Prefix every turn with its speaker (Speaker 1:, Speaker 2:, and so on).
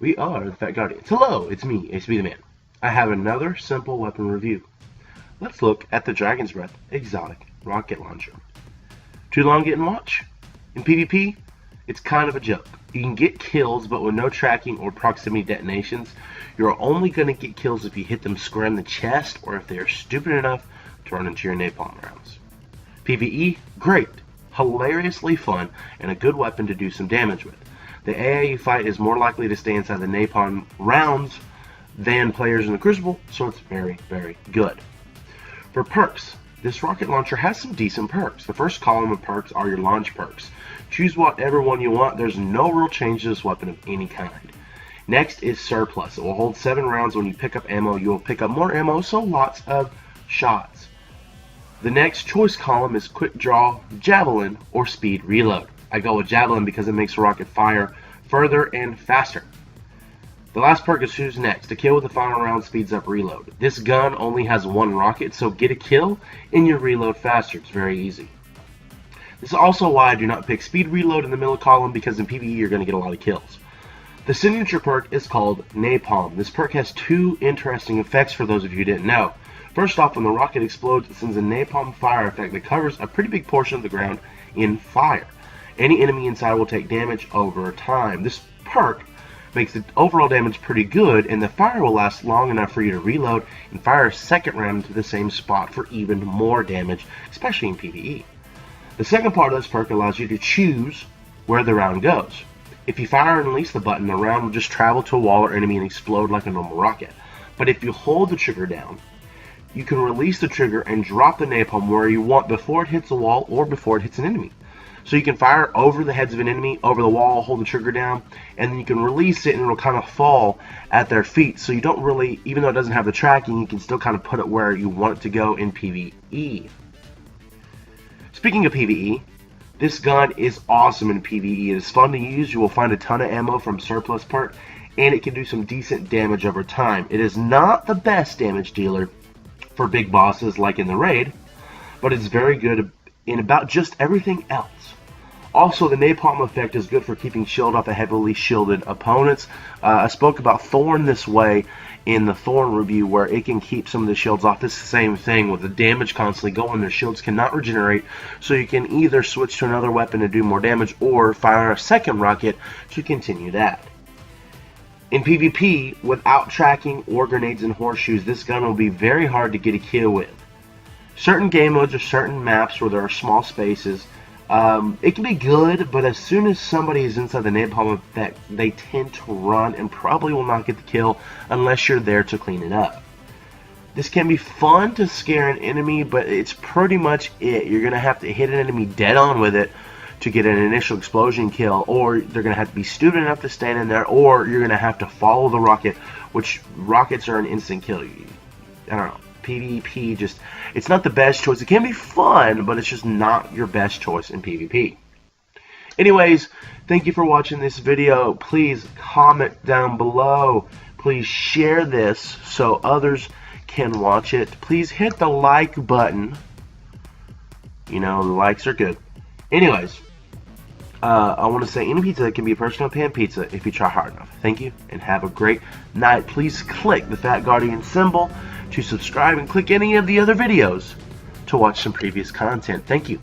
Speaker 1: We are the Fat Guardians. Hello, it's me, HB the Man. I have another simple weapon review. Let's look at the Dragon's Breath Exotic Rocket Launcher. Too long getting launched? In PvP, it's kind of a joke. You can get kills, but with no tracking or proximity detonations, you're only going to get kills if you hit them square in the chest or if they are stupid enough to run into your napalm rounds. PvE, great, hilariously fun, and a good weapon to do some damage with. The AI you fight is more likely to stay inside the napalm rounds than players in the Crucible, so it's very, very good. For perks, this rocket launcher has some decent perks. The first column of perks are your launch perks. Choose whatever one you want. There's no real change to this weapon of any kind. Next is surplus. It will hold 7 rounds. When you pick up ammo, you will pick up more ammo, so lots of shots. The next choice column is quick draw, javelin, or speed reload. I go with javelin because it makes the rocket fire further and faster. The last perk is who's next. A kill with the final round speeds up reload. This gun only has 1 rocket, so get a kill and you reload faster. It's very easy. This is also why I do not pick speed reload in the middle column, because in PvE you're going to get a lot of kills. The signature perk is called Napalm. This perk has 2 interesting effects for those of you who didn't know. First off, when the rocket explodes, it sends a napalm fire effect that covers a pretty big portion of the ground in fire. Any enemy inside will take damage over time. This perk makes the overall damage pretty good, and the fire will last long enough for you to reload and fire a second round into the same spot for even more damage, especially in PvE. The second part of this perk allows you to choose where the round goes. If you fire and release the button, the round will just travel to a wall or enemy and explode like a normal rocket. But if you hold the trigger down, you can release the trigger and drop the napalm where you want before it hits a wall or before it hits an enemy. So you can fire over the heads of an enemy, over the wall, hold the trigger down, and then you can release it and it'll kind of fall at their feet. So you don't really, even though it doesn't have the tracking, you can still kind of put it where you want it to go in PvE. Speaking of PvE, this gun is awesome in PvE. It is fun to use. You will find a ton of ammo from surplus perk, and it can do some decent damage over time. It is not the best damage dealer for big bosses like in the raid, but it's very good in about just everything else. Also, the napalm effect is good for keeping shield off of heavily shielded opponents. I spoke about Thorn this way in the Thorn review, where it can keep some of the shields off. This is the same thing with the damage constantly going. Their shields cannot regenerate, so you can either switch to another weapon to do more damage or fire a second rocket to continue that. In PvP, without tracking or grenades and horseshoes, this gun will be very hard to get a kill with. Certain game modes or certain maps where there are small spaces, it can be good, but as soon as somebody is inside the napalm effect, they tend to run and probably will not get the kill unless you're there to clean it up. This can be fun to scare an enemy, but it's pretty much it. You're going to have to hit an enemy dead on with it to get an initial explosion kill, or they're going to have to be stupid enough to stand in there, or you're going to have to follow the rocket, which rockets are an instant kill. I don't know. PvP just, it's not the best choice. It can be fun, but it's just not your best choice in PvP. Anyways, thank you for watching this video. Please comment down below. Please share this so others can watch it. Please hit the like button. You know, the likes are good. Anyways, I want to say any pizza can be a personal pan pizza if you try hard enough. Thank you, and have a great night. Please click the Fat Guardian symbol to subscribe, and click any of the other videos to watch some previous content. Thank you.